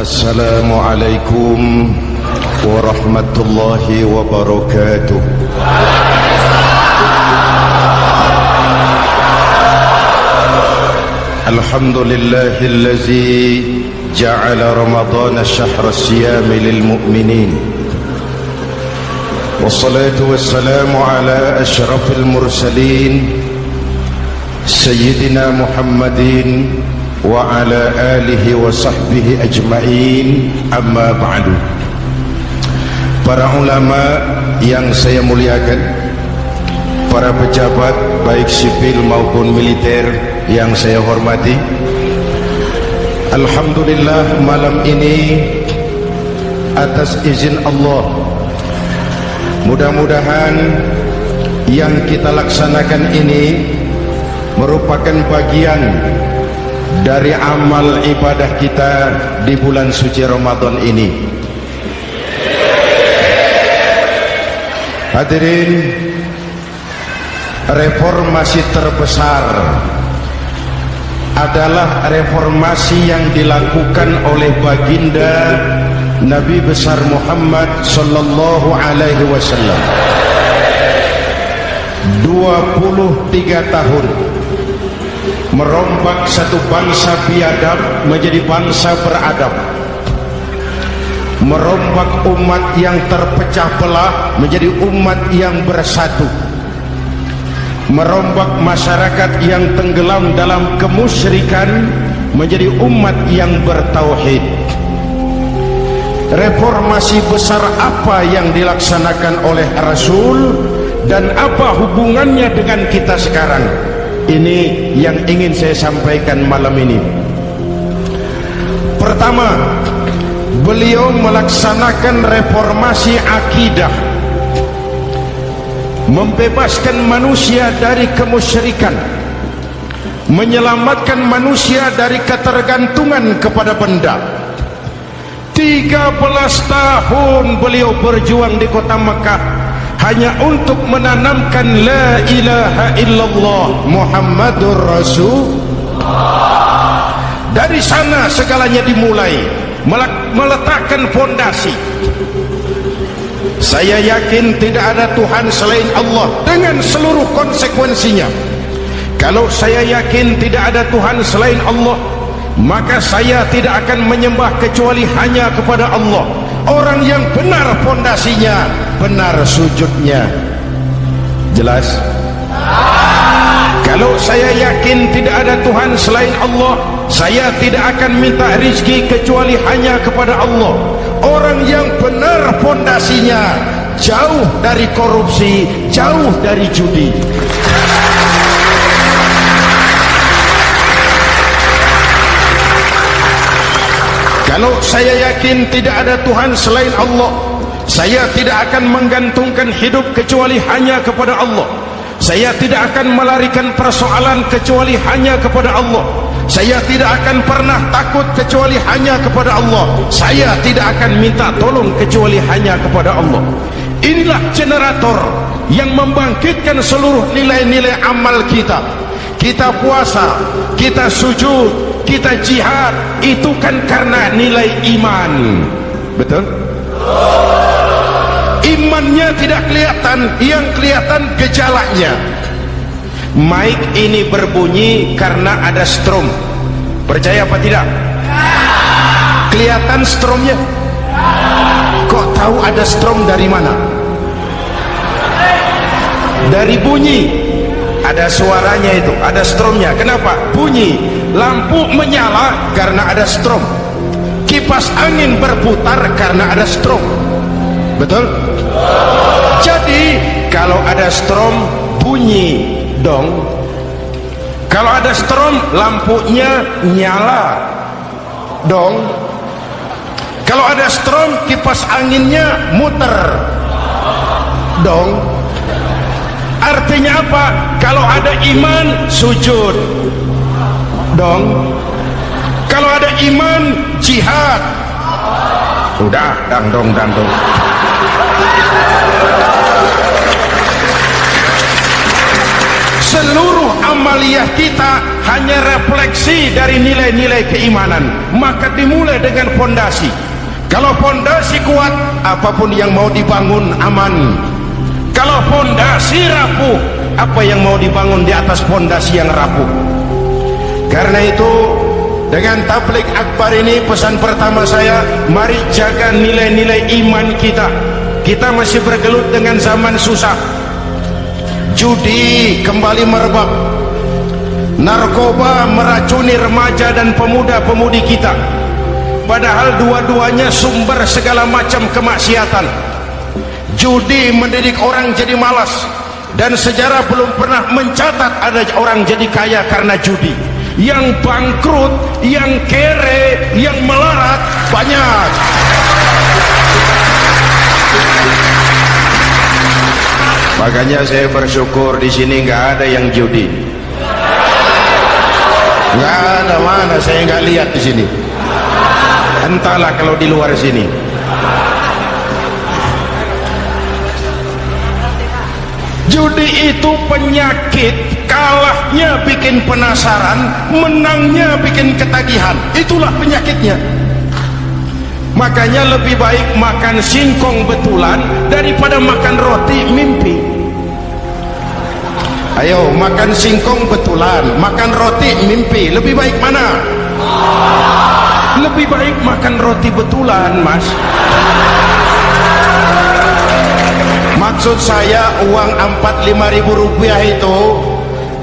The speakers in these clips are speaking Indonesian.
Assalamualaikum warahmatullahi wabarakatuh. Alhamdulillahillazi ja'ala Ramadhana syahra siyami lil mu'minin. Wassalatu wassalamu ala asyrafil mursalin Sayyidina Muhammadin wa ala alihi wa sahbihi ajma'in, amma ba'du. Para ulama yang saya muliakan, para pejabat baik sipil maupun militer yang saya hormati, alhamdulillah malam ini atas izin Allah, mudah-mudahan yang kita laksanakan ini merupakan bagian dari amal ibadah kita di bulan suci Ramadan ini. Hadirin, reformasi terbesar adalah reformasi yang dilakukan oleh baginda Nabi besar Muhammad sallallahu alaihi wasallam. 23 tahun merombak satu bangsa biadab menjadi bangsa beradab, merombak umat yang terpecah belah menjadi umat yang bersatu, merombak masyarakat yang tenggelam dalam kemusyrikan menjadi umat yang bertauhid. Reformasi besar apa yang dilaksanakan oleh Rasul dan apa hubungannya dengan kita sekarang? Ini yang ingin saya sampaikan malam ini. Pertama, beliau melaksanakan reformasi akidah, membebaskan manusia dari kemusyrikan, menyelamatkan manusia dari ketergantungan kepada benda. 13 tahun beliau berjuang di kota Mekah hanya untuk menanamkan la ilaha illallah Muhammadur Rasulullah. Dari sana segalanya dimulai, meletakkan fondasi. Saya yakin tidak ada Tuhan selain Allah dengan seluruh konsekuensinya. Kalau saya yakin tidak ada Tuhan selain Allah, maka saya tidak akan menyembah kecuali hanya kepada Allah. Orang yang benar fondasinya, benar sujudnya. Jelas? Kalau saya yakin tidak ada Tuhan selain Allah, saya tidak akan minta rezeki kecuali hanya kepada Allah. Orang yang benar fondasinya, jauh dari korupsi, jauh dari judi. Kalau saya yakin tidak ada Tuhan selain Allah, saya tidak akan menggantungkan hidup kecuali hanya kepada Allah. Saya tidak akan melarikan persoalan kecuali hanya kepada Allah. Saya tidak akan pernah takut kecuali hanya kepada Allah. Saya tidak akan minta tolong kecuali hanya kepada Allah. Inilah generator yang membangkitkan seluruh nilai-nilai amal kita. Kita puasa, kita sujud, kita jihad, itu kan karena nilai iman. Betul? Imannya tidak kelihatan, yang kelihatan gejalanya. Mic ini berbunyi karena ada strom. Percaya apa tidak? Kelihatan stromnya? Kok tahu ada strom dari mana? Dari bunyi. Ada suaranya itu, ada stromnya. Kenapa? Bunyi. Lampu menyala karena ada strom. Kipas angin berputar karena ada strom. Betul? Jadi kalau ada strom, bunyi dong. Kalau ada strom, lampunya nyala dong. Kalau ada strom, kipas anginnya muter dong. Artinya apa? Kalau ada iman, sujud dong. Kalau ada iman, jihad. Udah, dangdong. Seluruh amaliyah kita hanya refleksi dari nilai-nilai keimanan. Maka dimulai dengan pondasi. Kalau pondasi kuat, apapun yang mau dibangun aman. Kalau pondasi rapuh, apa yang mau dibangun di atas pondasi yang rapuh. Karena itu, dengan tabligh akbar ini, pesan pertama saya, mari jaga nilai-nilai iman kita. Kita masih bergelut dengan zaman susah. Judi kembali merebak, narkoba meracuni remaja dan pemuda-pemudi kita, padahal dua-duanya sumber segala macam kemaksiatan. Judi mendidik orang jadi malas, dan sejarah belum pernah mencatat ada orang jadi kaya karena judi. Yang bangkrut, yang kere, yang melarat banyak. Makanya saya bersyukur di sini nggak ada yang judi. Nggak ada, mana saya nggak lihat di sini. Entahlah kalau di luar sini. Judi itu penyakit, kalahnya bikin penasaran, menangnya bikin ketagihan. Itulah penyakitnya. Makanya lebih baik makan singkong betulan daripada makan roti mimpi. Ayo, makan singkong betulan, makan roti mimpi, lebih baik mana? Lebih baik makan roti betulan, Mas. Maksud saya, uang 4-5 ribu rupiah itu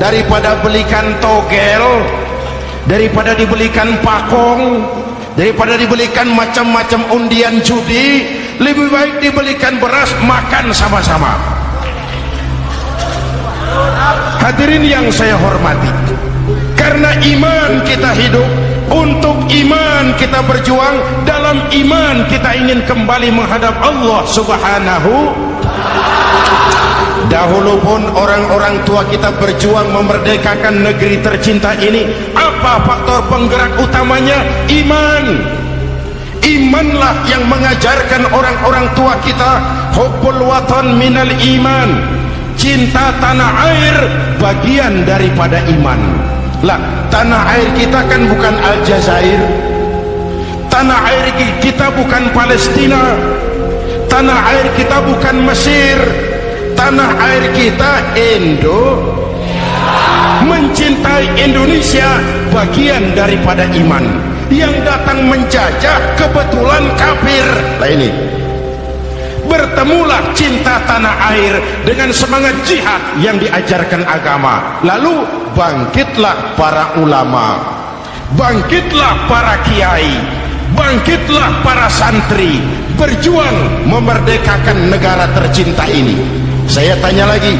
daripada belikan togel, daripada dibelikan pakong, daripada dibelikan macam-macam undian judi, lebih baik dibelikan beras, makan sama-sama. Hadirin yang saya hormati, karena iman kita hidup, untuk iman kita berjuang, dalam iman kita ingin kembali menghadap Allah Subhanahu. Dahulu pun orang-orang tua kita berjuang memerdekakan negeri tercinta ini. Apa faktor penggerak utamanya? Iman. Imanlah yang mengajarkan orang-orang tua kita, hubbul watan minal iman. Cinta tanah air bagian daripada iman. Lah, tanah air kita kan bukan Aljazair. Tanah air kita bukan Palestina. Tanah air kita bukan Mesir. Tanah air kita Indo. Mencintai Indonesia bagian daripada iman. Yang datang menjajah kebetulan kafir. Nah ini, bertemulah cinta tanah air dengan semangat jihad yang diajarkan agama. Lalu bangkitlah para ulama, bangkitlah para kiai, bangkitlah para santri, berjuang memerdekakan negara tercinta ini. Saya tanya lagi,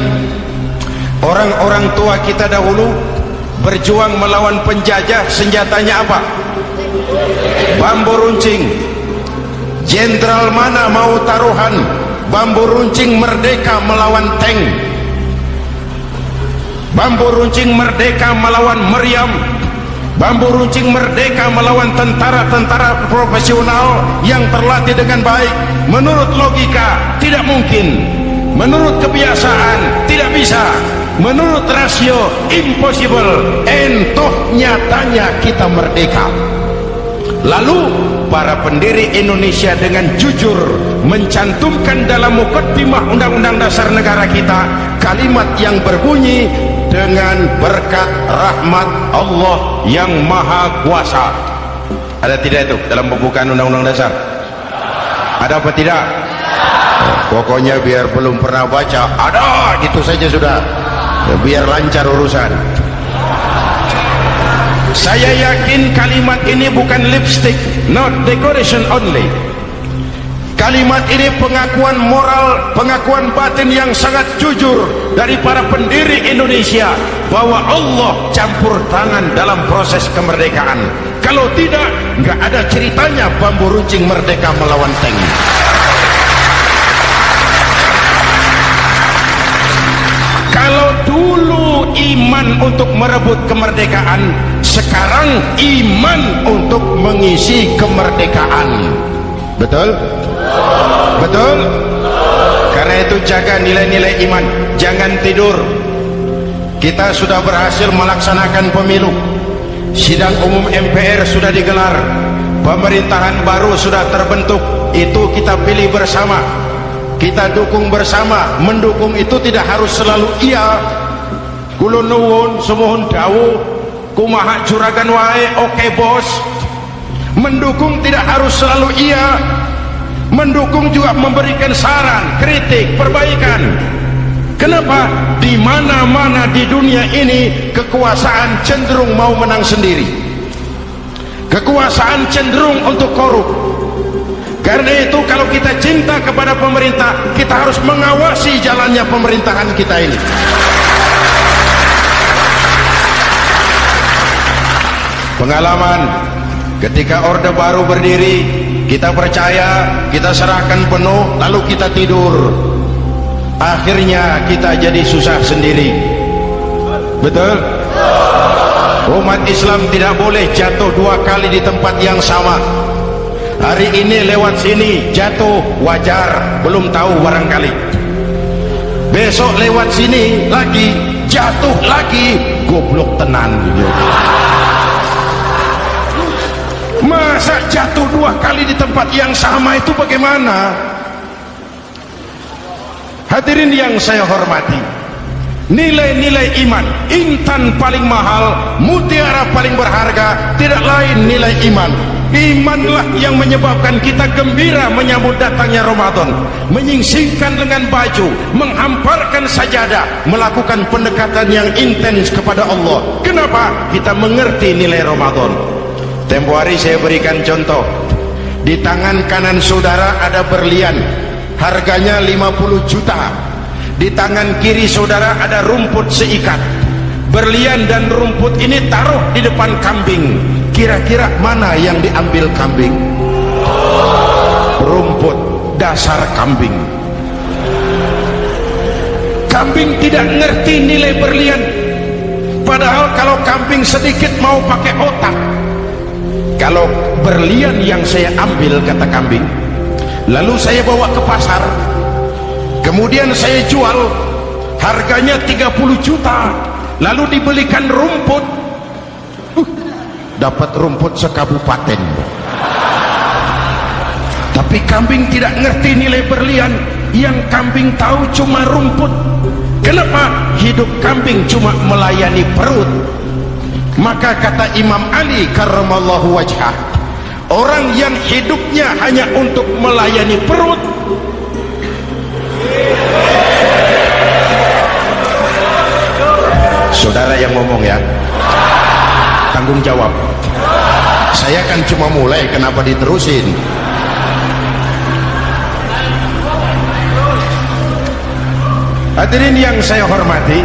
orang-orang tua kita dahulu berjuang melawan penjajah, senjatanya apa? Bambu runcing. Jenderal mana mau taruhan? Bambu runcing merdeka melawan tank. Bambu runcing merdeka melawan meriam. Bambu runcing merdeka melawan tentara-tentara profesional yang terlatih dengan baik. Menurut logika tidak mungkin. Menurut kebiasaan tidak bisa. Menurut rasio impossible. Entoh nyatanya kita merdeka. Lalu para pendiri Indonesia dengan jujur mencantumkan dalam mukaddimah Undang-Undang Dasar Negara kita kalimat yang berbunyi, dengan berkat rahmat Allah yang Maha Kuasa. Ada tidak itu dalam pembukaan Undang-Undang Dasar? Ada apa tidak? Pokoknya biar belum pernah baca, ada, gitu saja sudah, biar lancar urusan. Saya yakin kalimat ini bukan lipstick, not decoration only. Kalimat ini pengakuan moral, pengakuan batin yang sangat jujur dari para pendiri Indonesia bahwa Allah campur tangan dalam proses kemerdekaan. Kalau tidak, nggak ada ceritanya bambu runcing merdeka melawan tank. Kalau dulu iman untuk merebut kemerdekaan, sekarang iman untuk mengisi kemerdekaan. Betul? Betul? Karena itu jaga nilai-nilai iman, jangan tidur. Kita sudah berhasil melaksanakan pemilu, sidang umum MPR sudah digelar, pemerintahan baru sudah terbentuk. Itu kita pilih bersama, kita dukung bersama. Mendukung itu tidak harus selalu iya, kula nuwun semohon dawuh kumaha juragan wae oke bos. Mendukung tidak harus selalu iya, mendukung juga memberikan saran, kritik, perbaikan. Kenapa? Di mana-mana di dunia ini kekuasaan cenderung mau menang sendiri, kekuasaan cenderung untuk korup. Karena itu kalau kita cinta kepada pemerintah, kita harus mengawasi jalannya pemerintahan kita ini. Pengalaman ketika Orde Baru berdiri, kita percaya, kita serahkan penuh, lalu kita tidur. Akhirnya kita jadi susah sendiri. Betul? Umat Islam tidak boleh jatuh dua kali di tempat yang sama. Hari ini lewat sini jatuh wajar, belum tahu barangkali. Besok lewat sini lagi jatuh lagi, goblok tenan gitu. Masa jatuh dua kali di tempat yang sama itu bagaimana? Hadirin yang saya hormati, nilai-nilai iman, intan paling mahal, mutiara paling berharga, tidak lain nilai iman. Imanlah yang menyebabkan kita gembira menyambut datangnya Ramadan, menyingsingkan lengan baju, menghamparkan sajadah, melakukan pendekatan yang intens kepada Allah. Kenapa? Kita mengerti nilai Ramadan. Tempo hari saya berikan contoh, di tangan kanan saudara ada berlian, harganya 50 juta. Di tangan kiri saudara ada rumput seikat. Berlian dan rumput ini taruh di depan kambing. Kira-kira mana yang diambil kambing? Rumput, dasar kambing. Kambing tidak ngerti nilai berlian. Padahal kalau kambing sedikit mau pakai otak. Kalau berlian yang saya ambil, kata kambing, lalu saya bawa ke pasar, kemudian saya jual, harganya 30 juta, lalu dibelikan rumput, dapat rumput sekabupaten. Tapi kambing tidak ngerti nilai berlian, yang kambing tahu cuma rumput. Kenapa? Hidup kambing cuma melayani perut. Maka kata Imam Ali karramallahu wajhah, orang yang hidupnya hanya untuk melayani perut, saudara yang ngomong ya, tanggung jawab. Saya kan cuma mulai, kenapa diterusin? Hadirin yang saya hormati,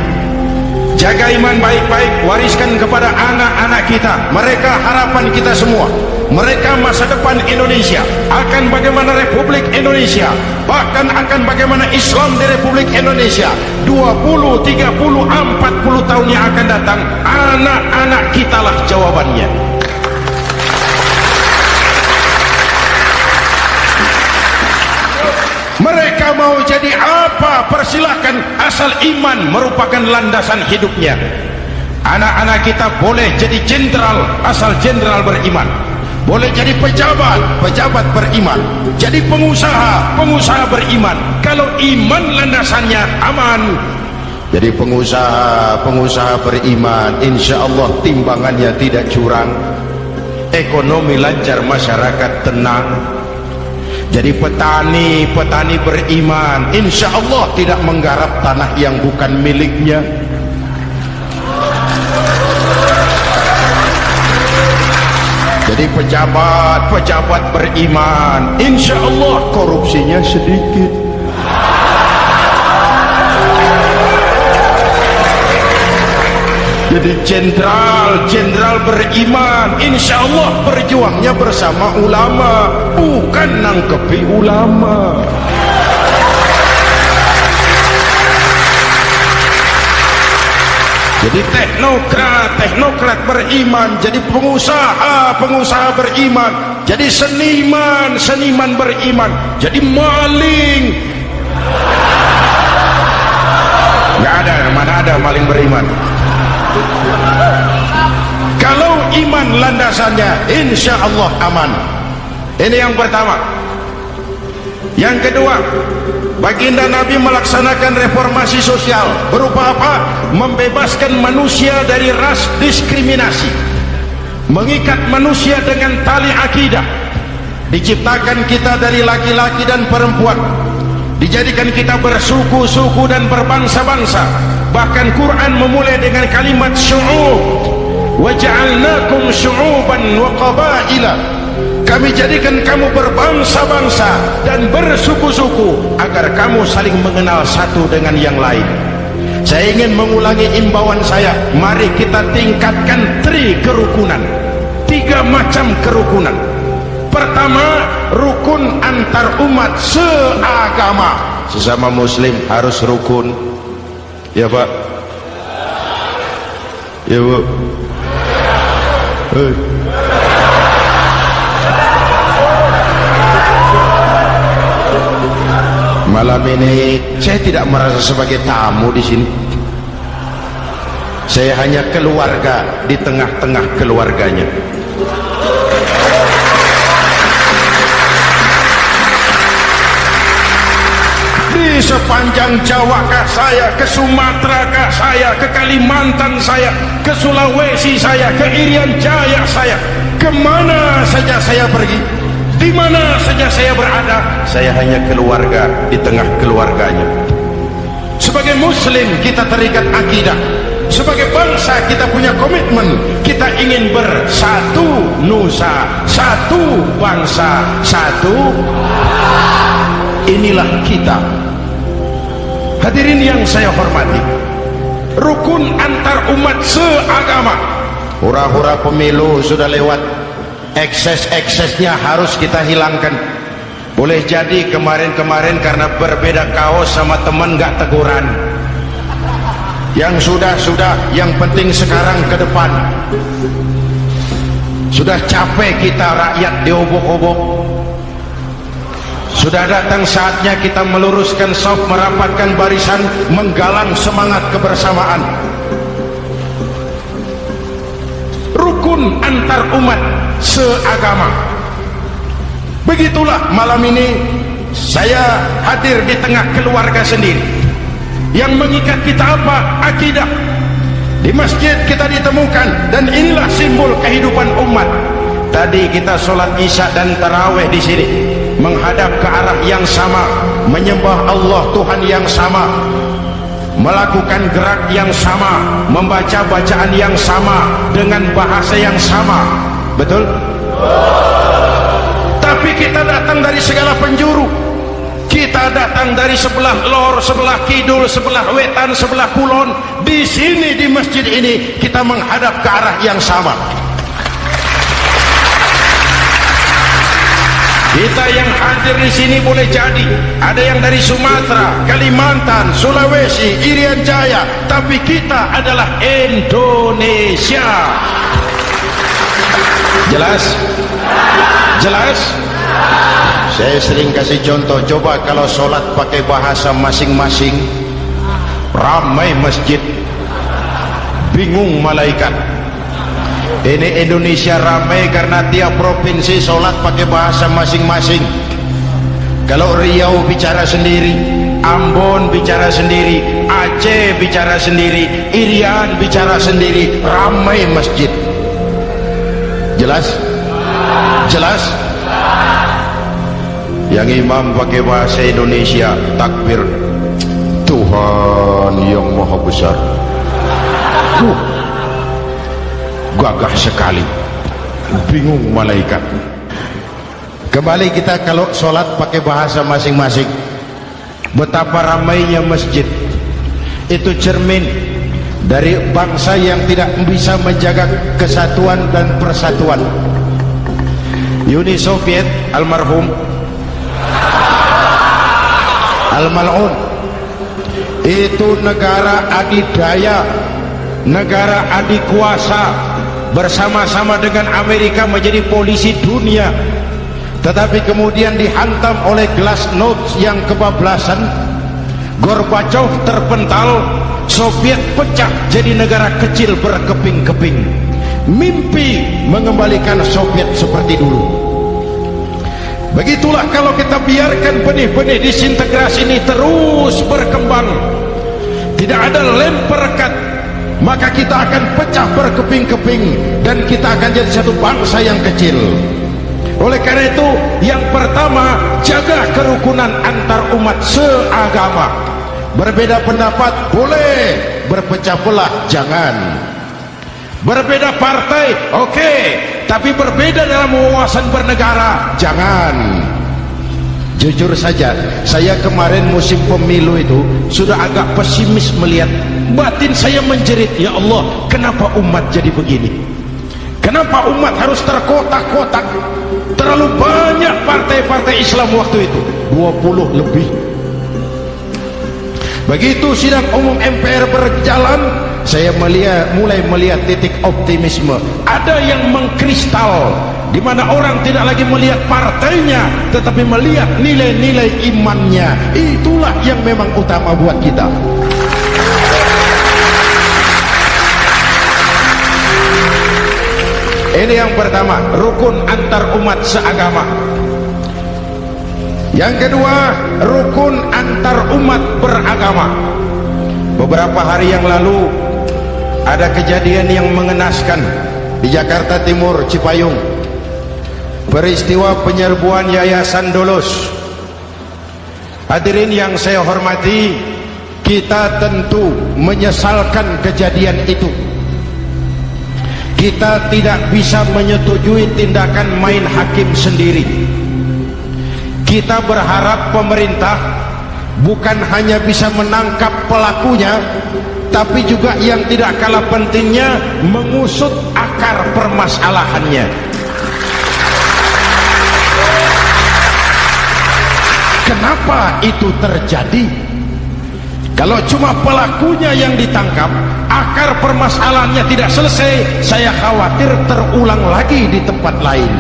jaga iman baik-baik, wariskan kepada anak-anak kita. Mereka harapan kita semua, mereka masa depan Indonesia. Akan bagaimana Republik Indonesia, bahkan akan bagaimana Islam di Republik Indonesia 20, 30, 40 tahun yang akan datang. Anak-anak kita lah jawabannya. Mereka mau jadi apa? Persilahkan, asal iman merupakan landasan hidupnya. Anak-anak kita boleh jadi jenderal asal jenderal beriman, boleh jadi pejabat, pejabat beriman, jadi pengusaha, pengusaha beriman. Kalau iman landasannya aman, jadi pengusaha, pengusaha beriman, insya Allah timbangannya tidak curang, ekonomi lancar, masyarakat tenang. Jadi petani, petani beriman, insya Allah tidak menggarap tanah yang bukan miliknya. Jadi pejabat, pejabat beriman, insya Allah korupsinya sedikit. Jadi jenderal, jenderal beriman, insya Allah berjuangnya bersama ulama, bukan nangkepi ulama. Jadi teknokrat, teknokrat beriman, jadi pengusaha, pengusaha beriman, jadi seniman, seniman beriman, jadi maling. Nggak ada, mana ada maling beriman. iman landasannya, insya Allah aman. Ini yang pertama. Yang kedua, baginda Nabi melaksanakan reformasi sosial. Berupa apa? Membebaskan manusia dari ras diskriminasi, mengikat manusia dengan tali akidah. Diciptakan kita dari laki-laki dan perempuan, dijadikan kita bersuku-suku dan berbangsa-bangsa. Bahkan Quran memulai dengan kalimat syu'ub, wa ja'alnakum syu'uban wa qabaila. Kami jadikan kamu berbangsa-bangsa dan bersuku-suku agar kamu saling mengenal satu dengan yang lain. Saya ingin mengulangi imbauan saya, mari kita tingkatkan kerukunan. 3 macam kerukunan. Pertama, rukun antar umat seagama. Sesama muslim harus rukun. Ya Pak? Ya Bu? Malam ini saya tidak merasa sebagai tamu di sini. Saya hanya keluarga di tengah-tengah keluarganya. Di sepanjang Jawa kah saya, ke Sumatera kah saya, ke Kalimantan saya, ke Sulawesi saya, ke Irian Jaya saya, kemana saja saya pergi, di mana saja saya berada, saya hanya keluarga di tengah keluarganya. Sebagai muslim kita terikat akidah, sebagai bangsa kita punya komitmen, kita ingin bersatu nusa, satu bangsa, satu. Inilah kita. Hadirin yang saya hormati, rukun antar umat seagama. Hura-hura pemilu sudah lewat, ekses-eksesnya harus kita hilangkan. Boleh jadi kemarin-kemarin karena berbeda kaos sama teman gak teguran. Yang sudah-sudah, yang penting sekarang ke depan. Sudah capek kita rakyat diobok-obok. Sudah datang saatnya kita meluruskan saf, merapatkan barisan, menggalang semangat kebersamaan. Rukun antar umat seagama. Begitulah malam ini saya hadir di tengah keluarga sendiri. Yang mengikat kita apa? Akidah. Di masjid kita ditemukan, dan inilah simbol kehidupan umat. Tadi kita sholat isya dan tarawih di sini, menghadap ke arah yang sama, menyembah Allah Tuhan yang sama, melakukan gerak yang sama, membaca bacaan yang sama, dengan bahasa yang sama. Betul? Tapi kita datang dari segala penjuru. Kita datang dari sebelah lor, sebelah kidul, sebelah wetan, sebelah kulon. Di sini di masjid ini kita menghadap ke arah yang sama. Kita yang hadir di sini boleh jadi ada yang dari Sumatera, Kalimantan, Sulawesi, Irian Jaya, tapi kita adalah Indonesia. Jelas? Jelas? Saya sering kasih contoh, coba kalau sholat pakai bahasa masing-masing, ramai masjid, bingung malaikat. Ini Indonesia ramai karena tiap provinsi sholat pakai bahasa masing-masing. Kalau Riau bicara sendiri, Ambon bicara sendiri, Aceh bicara sendiri, Irian bicara sendiri, ramai masjid. Jelas? Jelas? Yang imam pakai bahasa Indonesia, takbir, Tuhan yang maha besar. Gagah sekali, bingung malaikat. Kembali kita kalau sholat pakai bahasa masing-masing. Betapa ramainya masjid. Itu cermin dari bangsa yang tidak bisa menjaga kesatuan dan persatuan. Uni Soviet almarhum, al-mal'un, itu negara adidaya, negara adikuasa, bersama-sama dengan Amerika menjadi polisi dunia, tetapi kemudian dihantam oleh glasnost yang kebablasan. Gorbachev terpental, Soviet pecah jadi negara kecil berkeping-keping. mimpi mengembalikan Soviet seperti dulu. Begitulah kalau kita biarkan benih-benih disintegrasi ini terus berkembang, tidak ada lem perekat, maka kita akan pecah berkeping-keping dan kita akan jadi satu bangsa yang kecil. Oleh karena itu, yang pertama, jaga kerukunan antar umat seagama. Berbeda pendapat boleh, berpecah belah jangan. Berbeda partai oke, tapi berbeda dalam wawasan bernegara jangan. Jujur saja, saya kemarin musim pemilu itu sudah agak pesimis melihat, batin saya menjerit, ya Allah, kenapa umat jadi begini? Kenapa umat harus terkotak-kotak? Terlalu banyak partai-partai Islam waktu itu, 20 lebih. Begitu sidang umum MPR berjalan, saya mulai melihat titik optimisme. Ada yang mengkristal, di mana orang tidak lagi melihat partainya, tetapi melihat nilai-nilai imannya. Itulah yang memang utama buat kita. Ini yang pertama, rukun antar umat seagama. Yang kedua, rukun antar umat beragama. Beberapa hari yang lalu ada kejadian yang mengenaskan di Jakarta Timur, Cipayung. Peristiwa penyerbuan Yayasan Dolos. Hadirin yang saya hormati, kita tentu menyesalkan kejadian itu. Kita tidak bisa menyetujui tindakan main hakim sendiri. Kita berharap pemerintah bukan hanya bisa menangkap pelakunya, tapi juga yang tidak kalah pentingnya mengusut akar permasalahannya. Kenapa itu terjadi? Kalau cuma pelakunya yang ditangkap, akar permasalahannya tidak selesai, saya khawatir terulang lagi di tempat lain.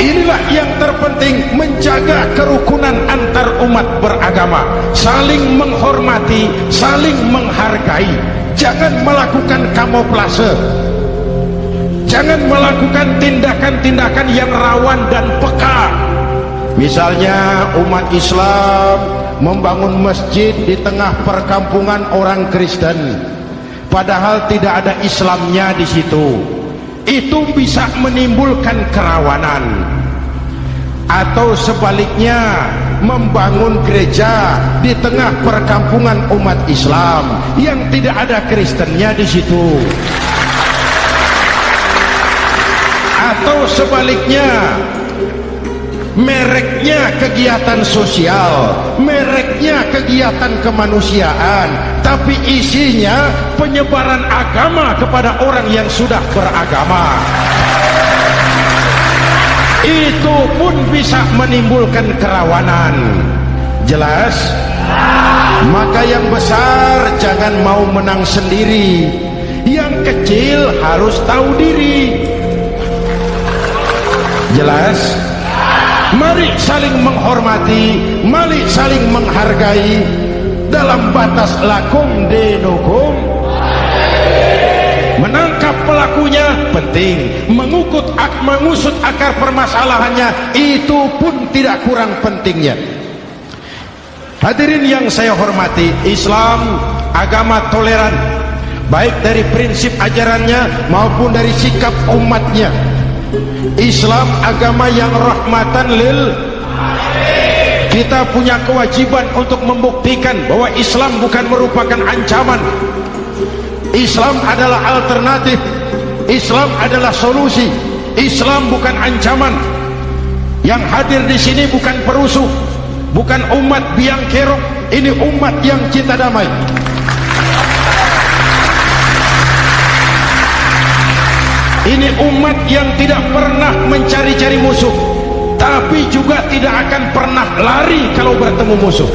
Inilah yang terpenting, menjaga kerukunan antar umat beragama, saling menghormati, saling menghargai. Jangan melakukan kamuflase, jangan melakukan tindakan-tindakan yang rawan dan peka. Misalnya umat Islam membangun masjid di tengah perkampungan orang Kristen, padahal tidak ada Islamnya di situ. Itu bisa menimbulkan kerawanan. Atau sebaliknya, membangun gereja di tengah perkampungan umat Islam yang tidak ada Kristennya di situ. Atau sebaliknya, mereknya kegiatan sosial, mereknya kegiatan kemanusiaan, tapi isinya penyebaran agama kepada orang yang sudah beragama. Itu pun bisa menimbulkan kerawanan. Jelas? Maka yang besar jangan mau menang sendiri, yang kecil harus tahu diri. Jelas? Mari saling menghormati, mari saling menghargai dalam batas lakum dinukum. Menangkap pelakunya penting, mengusut akar permasalahannya itu pun tidak kurang pentingnya. Hadirin yang saya hormati, Islam agama toleran, baik dari prinsip ajarannya maupun dari sikap umatnya. Islam agama yang rahmatan lil. Kita punya kewajiban untuk membuktikan bahwa Islam bukan merupakan ancaman. Islam adalah alternatif. Islam adalah solusi. Islam bukan ancaman. Yang hadir di sini bukan perusuh, bukan umat biang kerok. Ini umat yang cinta damai. Ini umat yang tidak pernah mencari-cari musuh, tapi juga tidak akan pernah lari kalau bertemu musuh.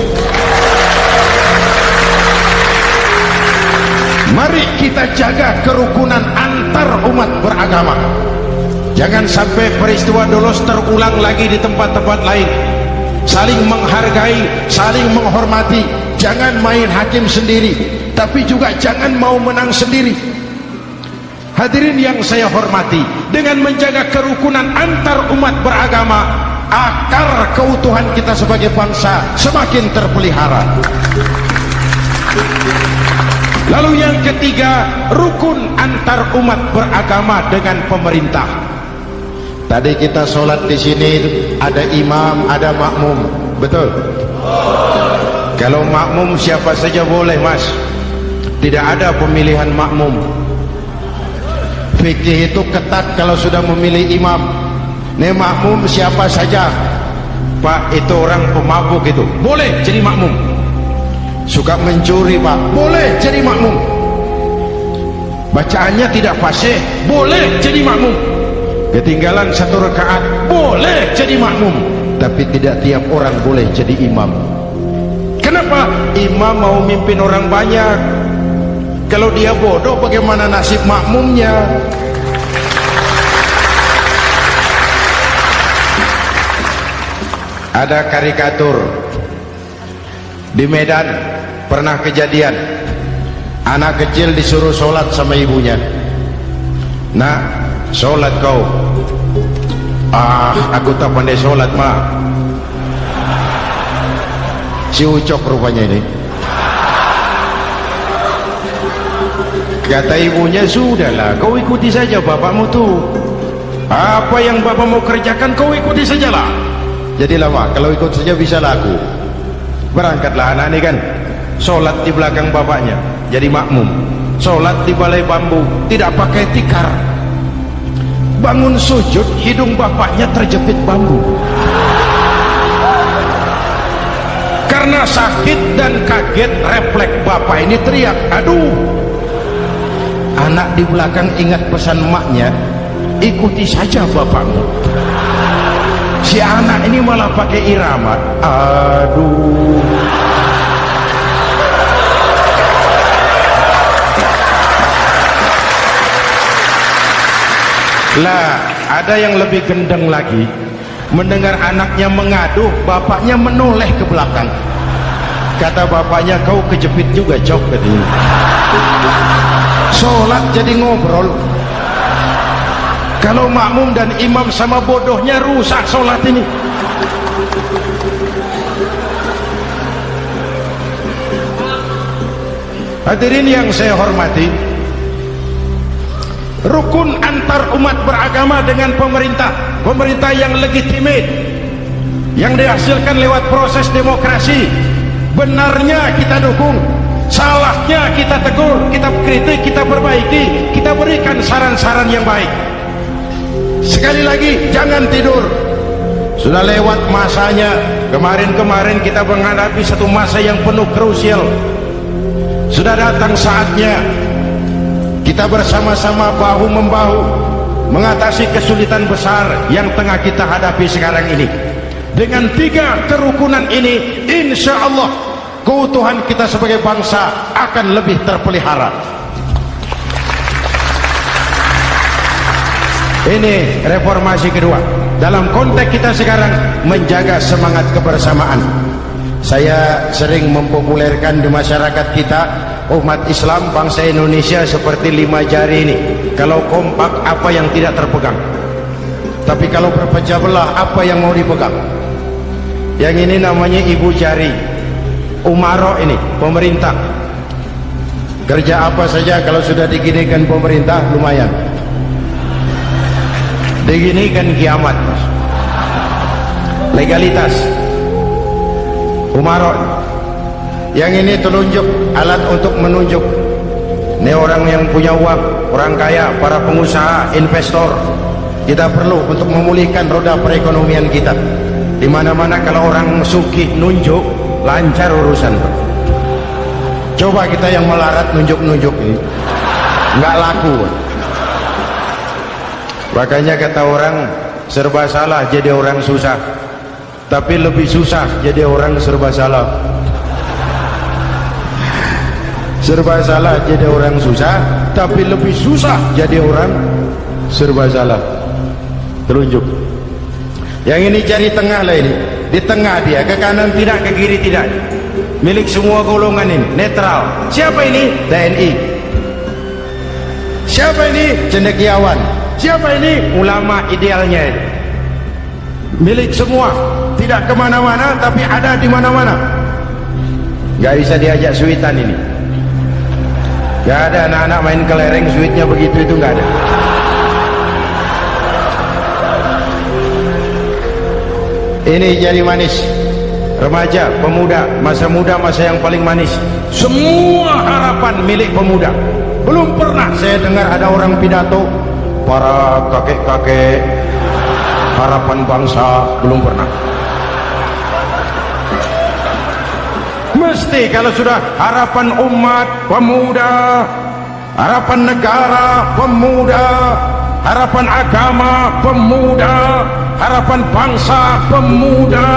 Mari kita jaga kerukunan antar umat beragama. Jangan sampai peristiwa Dolos terulang lagi di tempat-tempat lain. Saling menghargai, saling menghormati. Jangan main hakim sendiri, tapi juga jangan mau menang sendiri. Hadirin yang saya hormati, dengan menjaga kerukunan antar umat beragama, akar keutuhan kita sebagai bangsa semakin terpelihara. Lalu yang ketiga, rukun antar umat beragama dengan pemerintah. Tadi kita sholat di sini ada imam, ada makmum, betul? Kalau makmum siapa saja boleh, Mas. Tidak ada pemilihan makmum. Fikih itu ketat kalau sudah memilih imam. Nih makmum siapa saja. Pak, itu orang pemabuk itu, boleh jadi makmum. Suka mencuri, Pak, boleh jadi makmum. Bacaannya tidak fasih, boleh jadi makmum. Ketinggalan 1 rakaat, boleh jadi makmum. Tapi tidak tiap orang boleh jadi imam. Kenapa? Imam mau mimpin orang banyak. Kalau dia bodoh, bagaimana nasib makmumnya? Ada karikatur di Medan, pernah kejadian anak kecil disuruh sholat sama ibunya. Nak, sholat kau. Aku tak pandai sholat, Ma. Si Ucok rupanya ini. Kata ibunya, sudahlah, kau ikuti saja bapakmu tuh. Apa yang bapak mau kerjakan, kau ikuti sajalah. Jadi lama, kalau ikut saja bisa laku. Berangkatlah anak ini kan, sholat di belakang bapaknya, jadi makmum. Sholat di balai bambu, tidak pakai tikar. Bangun sujud, hidung bapaknya terjepit bambu. Karena sakit dan kaget, refleks bapak ini teriak, aduh. Anak di belakang ingat pesan maknya, ikuti saja bapakmu. Si anak ini malah pakai irama, aduh. Lah, ada yang lebih gendeng lagi. Mendengar anaknya mengaduh, bapaknya menoleh ke belakang. Kata bapaknya, kau kejepit juga, Cok, katanya. Sholat jadi ngobrol. Kalau makmum dan imam sama bodohnya, rusak sholat ini. Hadirin yang saya hormati, rukun antar umat beragama dengan pemerintah, pemerintah yang legitimate, yang dihasilkan lewat proses demokrasi. Benarnya kita dukung, salahnya kita tegur, kita kritik, kita perbaiki, kita berikan saran-saran yang baik. Sekali lagi, jangan tidur. Sudah lewat masanya. Kemarin-kemarin kita menghadapi satu masa yang penuh krusial. Sudah datang saatnya kita bersama-sama bahu-membahu mengatasi kesulitan besar yang tengah kita hadapi sekarang ini. Dengan 3 kerukunan ini, insya Allah keutuhan kita sebagai bangsa akan lebih terpelihara. Ini reformasi kedua. Dalam konteks kita sekarang, menjaga semangat kebersamaan. Saya sering mempopulerkan di masyarakat kita, umat Islam bangsa Indonesia seperti 5 jari ini. Kalau kompak, apa yang tidak terpegang? Tapi kalau berpecah belah, apa yang mau dipegang? Yang ini namanya ibu jari. Umaro ini, pemerintah. Kerja apa saja kalau sudah diginikan pemerintah, lumayan. Diginikan kiamat. Legalitas. Umaro. Yang ini telunjuk, alat untuk menunjuk. Ini orang yang punya uang, orang kaya, para pengusaha, investor. Kita perlu untuk memulihkan roda perekonomian kita. Di mana-mana kalau orang sugih nunjuk, lancar urusan. Coba kita yang melarat nunjuk-nunjuk ini, nggak laku. Makanya kata orang, serba salah jadi orang susah, tapi lebih susah jadi orang serba salah. Serba salah jadi orang susah, tapi lebih susah jadi orang serba salah. Telunjuk. Yang ini cari tengah lah ini. Di tengah dia, ke kanan tidak, ke kiri tidak. milik semua golongan ini, netral. Siapa ini? TNI. Siapa ini? Cendekiawan. Siapa ini? Ulama idealnya ini. Milik semua, tidak kemana-mana tapi ada di mana-mana. Gak bisa diajak suitan ini. Gak ada anak-anak main kelereng suitnya begitu, itu gak ada. Ini jari manis remaja, pemuda, masa muda, masa yang paling manis. Semua harapan milik pemuda. Belum pernah saya dengar ada orang pidato para kakek-kakek harapan bangsa, belum pernah. Mesti kalau sudah harapan umat, pemuda, harapan negara, pemuda, harapan agama, pemuda, harapan bangsa, pemuda,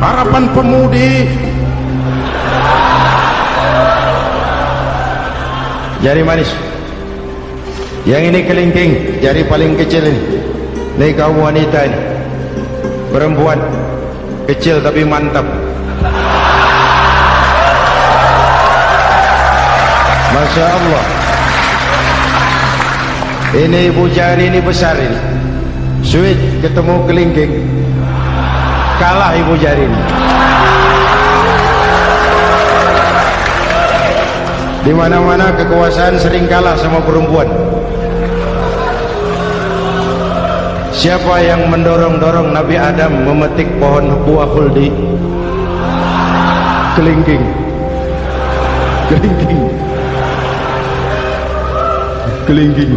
harapan pemudi. Jari manis. Yang ini kelingking, jari paling kecil ini. Ini kaum wanita ini, perempuan kecil tapi mantap. Masya Allah. Ini ibu jari ini besar ini. Sweet ketemu kelingking, kalah ibu jari ini. Di mana-mana kekuasaan sering kalah sama perempuan. Siapa yang mendorong-dorong Nabi Adam memetik pohon buah khuldi? Kelingking. Kelingking. Kelingking.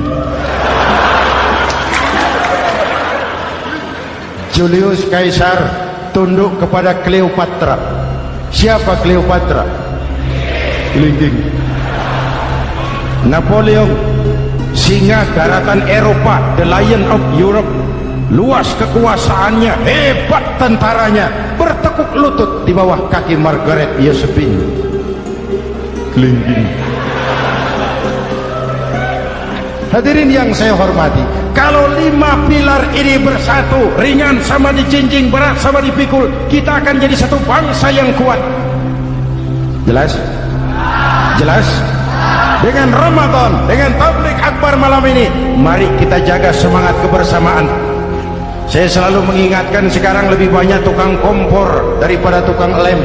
Julius Caesar tunduk kepada Cleopatra. Siapa Cleopatra? Kelingking. Napoleon, singa daratan Eropa, the lion of Europe, luas kekuasaannya, hebat tentaranya, bertekuk lutut di bawah kaki Margaret Josephine. Kelingking. Hadirin yang saya hormati, kalau 5 pilar ini bersatu, ringan sama dijinjing, berat sama dipikul, kita akan jadi satu bangsa yang kuat. Jelas? Jelas? Dengan Ramadan, dengan tabligh akbar malam ini, mari kita jaga semangat kebersamaan. Saya selalu mengingatkan, sekarang lebih banyak tukang kompor daripada tukang lem.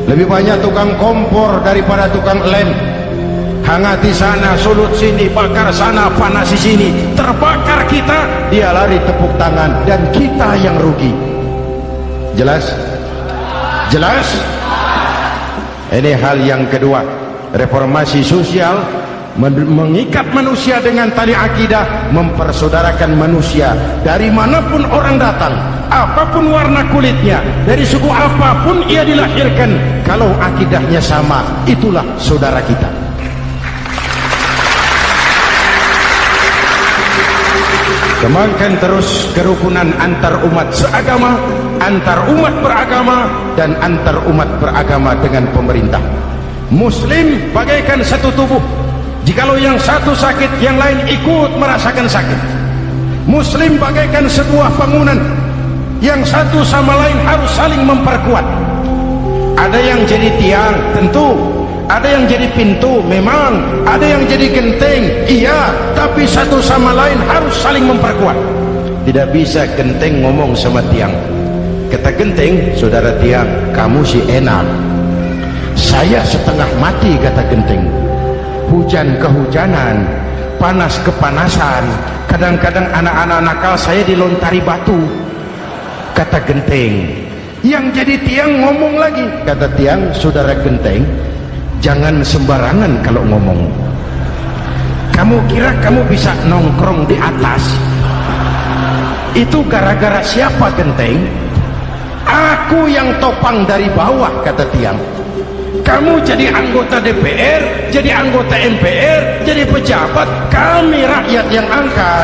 Lebih banyak tukang kompor daripada tukang lem. Hangati sana, sulut sini, bakar sana, panasi sini, terbakar kita, dia lari tepuk tangan, dan kita yang rugi. Jelas? Jelas? Ini hal yang kedua. Reformasi sosial mengikat manusia dengan tali akidah, mempersaudarakan manusia dari manapun orang datang, apapun warna kulitnya, dari suku apapun ia dilahirkan, kalau akidahnya sama, itulah saudara kita. Kembangkan terus kerukunan antar umat seagama, antar umat beragama, dan antar umat beragama dengan pemerintah. Muslim bagaikan satu tubuh. Jikalau yang satu sakit, yang lain ikut merasakan sakit. Muslim bagaikan sebuah bangunan, yang satu sama lain harus saling memperkuat. Ada yang jadi tiang, tentu. Ada yang jadi pintu, memang. Ada yang jadi genteng, iya. Tapi satu sama lain harus saling memperkuat. Tidak bisa genteng ngomong sama tiang. Kata genteng, saudara tiang, kamu sih enak, saya setengah mati, kata genteng. Hujan kehujanan, panas kepanasan, kadang-kadang anak-anak nakal saya dilontari batu, kata genteng. Yang jadi tiang ngomong lagi, kata tiang, saudara genteng, jangan sembarangan kalau ngomong. Kamu kira kamu bisa nongkrong di atas? Itu gara-gara siapa, genteng? Aku yang topang dari bawah, kata tiang. Kamu jadi anggota DPR, jadi anggota MPR, jadi pejabat, kami rakyat yang angkat.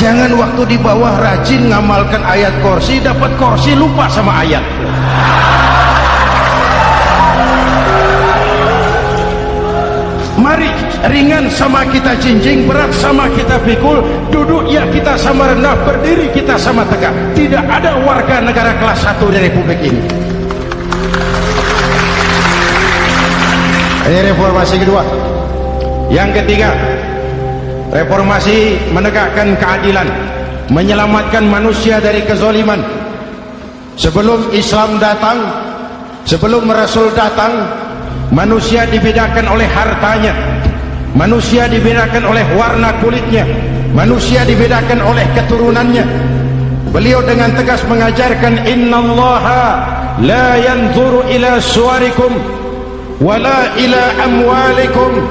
Jangan waktu di bawah rajin ngamalkan ayat kursi, dapat kursi lupa sama ayat. Mari ringan sama kita jinjing, berat sama kita pikul, duduk ya kita sama rendah, berdiri kita sama tegak. Tidak ada warga negara kelas 1 di Republik ini. Ini reformasi kedua. Yang ketiga, reformasi menegakkan keadilan, menyelamatkan manusia dari kezaliman. Sebelum Islam datang, sebelum Rasul datang, manusia dibedakan oleh hartanya, manusia dibedakan oleh warna kulitnya, manusia dibedakan oleh keturunannya. Beliau dengan tegas mengajarkan, innallaha la yanzuru ila suwarikum wala ila amwalikum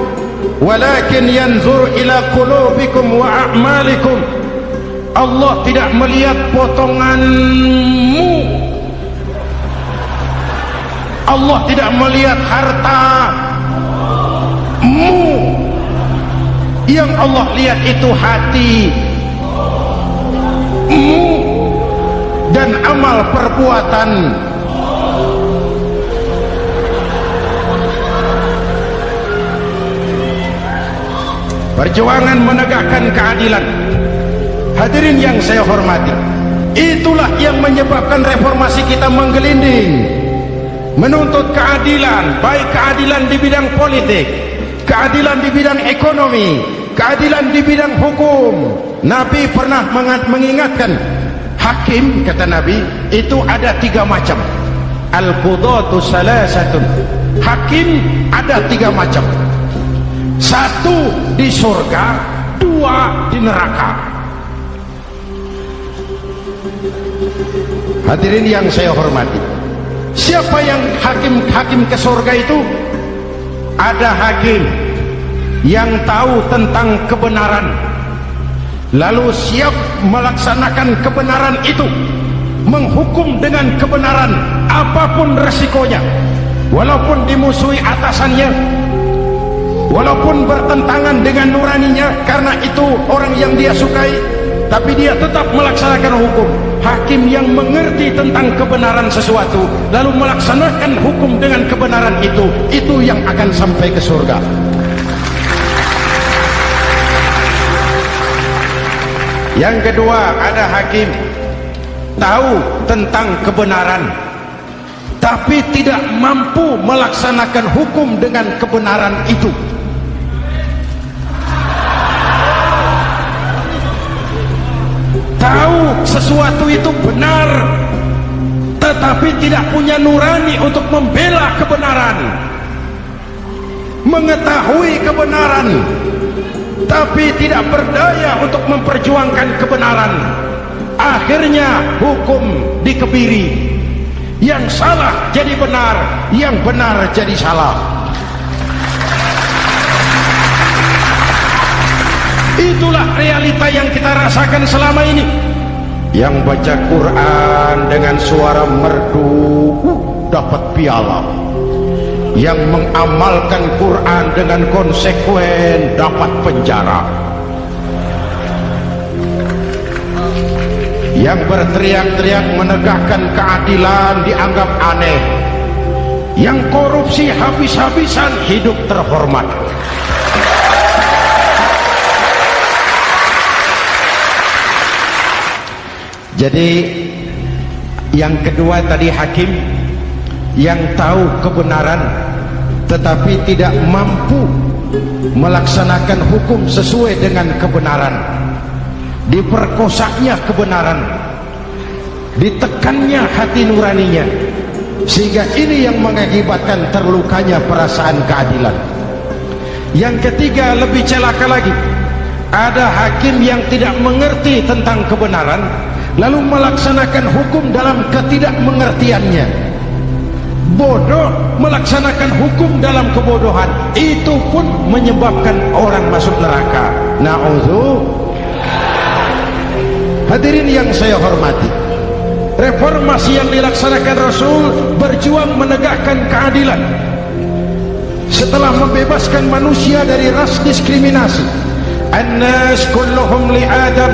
walakin yanzuru ila qulubikum wa a'malikum. Allah tidak melihat potonganmu, Allah tidak melihat hartamu, yang Allah lihat itu hatimu dan amal perbuatan. Perjuangan menegakkan keadilan. Hadirin yang saya hormati, itulah yang menyebabkan reformasi kita menggelinding, menuntut keadilan, baik keadilan di bidang politik, keadilan di bidang ekonomi, keadilan di bidang hukum. Nabi pernah mengingatkan, hakim, kata Nabi, itu ada 3 macam. Al-qudatu salasatun. Hakim ada 3 macam. 1 di surga, 2 di neraka. Hadirin yang saya hormati, siapa yang hakim ke surga itu? Ada hakim yang tahu tentang kebenaran, lalu siap melaksanakan kebenaran itu, menghukum dengan kebenaran apapun resikonya, walaupun dimusuhi atasannya, walaupun bertentangan dengan nuraninya, karena itu orang yang dia sukai, tapi dia tetap melaksanakan hukum. Hakim yang mengerti tentang kebenaran sesuatu lalu melaksanakan hukum dengan kebenaran itu yang akan sampai ke surga. Yang kedua, ada hakim tahu tentang kebenaran tapi tidak mampu melaksanakan hukum dengan kebenaran itu. Tahu sesuatu itu benar tetapi tidak punya nurani untuk membela kebenaran, mengetahui kebenaran tapi tidak berdaya untuk memperjuangkan kebenaran. Akhirnya hukum dikebiri, yang salah jadi benar, yang benar jadi salah. Itulah realita yang kita rasakan selama ini. Yang baca Quran dengan suara merdu dapat piala, yang mengamalkan Quran dengan konsekuen dapat penjara, yang berteriak-teriak menegakkan keadilan dianggap aneh, yang korupsi habis-habisan hidup terhormat. Jadi yang kedua tadi hakim yang tahu kebenaran tetapi tidak mampu melaksanakan hukum sesuai dengan kebenaran, diperkosanya kebenaran, ditekannya hati nuraninya, sehingga ini yang mengakibatkan terlukanya perasaan keadilan. Yang ketiga lebih celaka lagi, ada hakim yang tidak mengerti tentang kebenaran lalu melaksanakan hukum dalam ketidakmengertiannya, bodoh melaksanakan hukum dalam kebodohan. Itu pun menyebabkan orang masuk neraka. Na'udzubillah. Hadirin yang saya hormati, reformasi yang dilaksanakan Rasul berjuang menegakkan keadilan setelah membebaskan manusia dari ras diskriminasi. An-nas kulluhum li Adam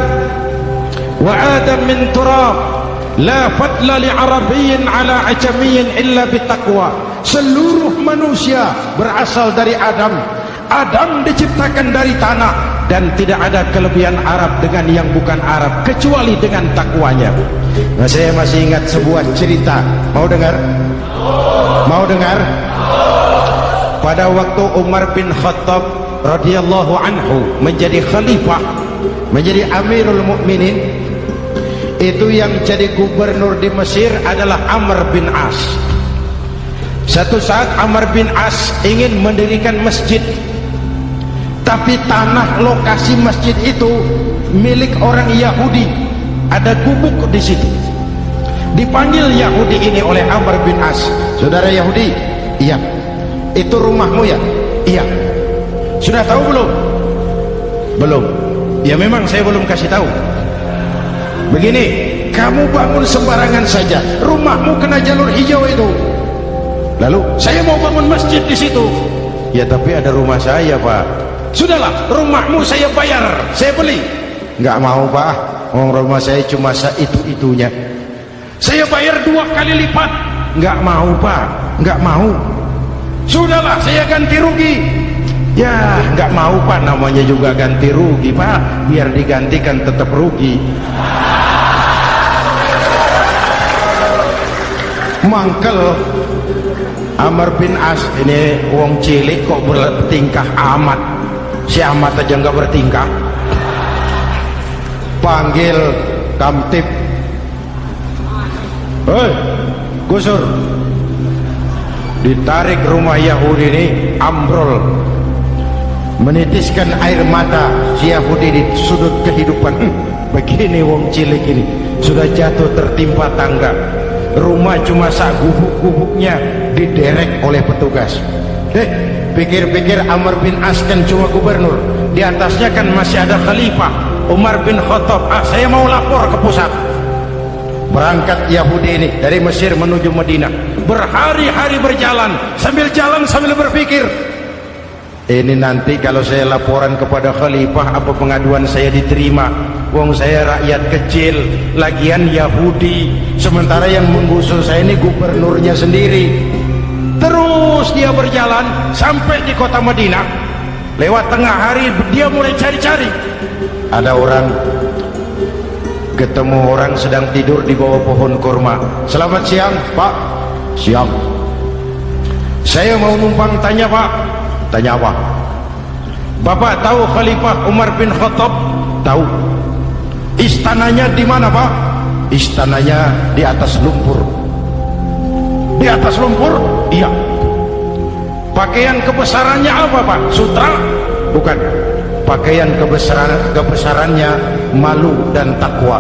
wa Adam min turab, la fadla li arabiyyin ala ajamiyyin illa bitaqwa. Seluruh manusia berasal dari Adam. Adam diciptakan dari tanah, dan tidak ada kelebihan Arab dengan yang bukan Arab kecuali dengan takwanya. Nah, saya masih ingat sebuah cerita. Mau dengar? Mau dengar? Pada waktu Umar bin Khattab radhiyallahu anhu menjadi khalifah, menjadi Amirul Mukminin, itu yang jadi gubernur di Mesir adalah Amr bin As. Satu saat Amr bin As ingin mendirikan masjid, tapi tanah lokasi masjid itu milik orang Yahudi. Ada gubuk di situ. Dipanggil Yahudi ini oleh Amr bin As. Saudara Yahudi, iya. Itu rumahmu ya? Iya. Sudah tahu belum? Belum. Ya memang saya belum kasih tahu. Begini, kamu bangun sembarangan saja, rumahmu kena jalur hijau itu. Lalu saya mau bangun masjid di situ. Ya tapi ada rumah saya, Pak. Sudahlah, rumahmu saya bayar, saya beli. Nggak mau, Pak. Rumah saya cuma itu-itunya. Saya bayar 2 kali lipat. Nggak mau, Pak. Nggak mau. Sudahlah, saya ganti rugi. Ya nggak mau, Pak. Namanya juga ganti rugi, Pak. Biar digantikan tetap rugi. Mangkel Amr bin As ini wong cilik kok bertingkah amat. Si amat aja nggak bertingkah. Panggil kamtib. Hei, gusur. Ditarik rumah Yahudi ini, ambrol, menitiskan air mata si Yahudi di sudut kehidupan. Begini wong cilik ini sudah jatuh tertimpa tangga. Rumah cuma sak gubuk-gubuknya diderek oleh petugas. Pikir-pikir Amr bin As kan cuma gubernur, di atasnya kan masih ada khalifah Umar bin Khattab. Saya mau lapor ke pusat. Berangkat Yahudi ini dari Mesir menuju Madinah, berhari-hari berjalan, sambil jalan sambil berpikir, ini nanti kalau saya laporan kepada khalifah, apa pengaduan saya diterima? Wong saya rakyat kecil, lagian Yahudi, sementara yang menggusur saya ini gubernurnya sendiri. Terus dia berjalan sampai di kota Madinah. Lewat tengah hari dia mulai cari-cari. Ada orang, ketemu orang sedang tidur di bawah pohon kurma. Selamat siang, Pak. Siang. Saya mau numpang tanya, Pak. Tanya apa? Bapak tahu Khalifah Umar bin Khattab? Tahu. Istananya di mana, Pak? Istananya di atas lumpur. Di atas lumpur? Iya. Pakaian kebesarannya apa, Pak? Sutra? Bukan. Pakaian kebesarannya malu dan takwa.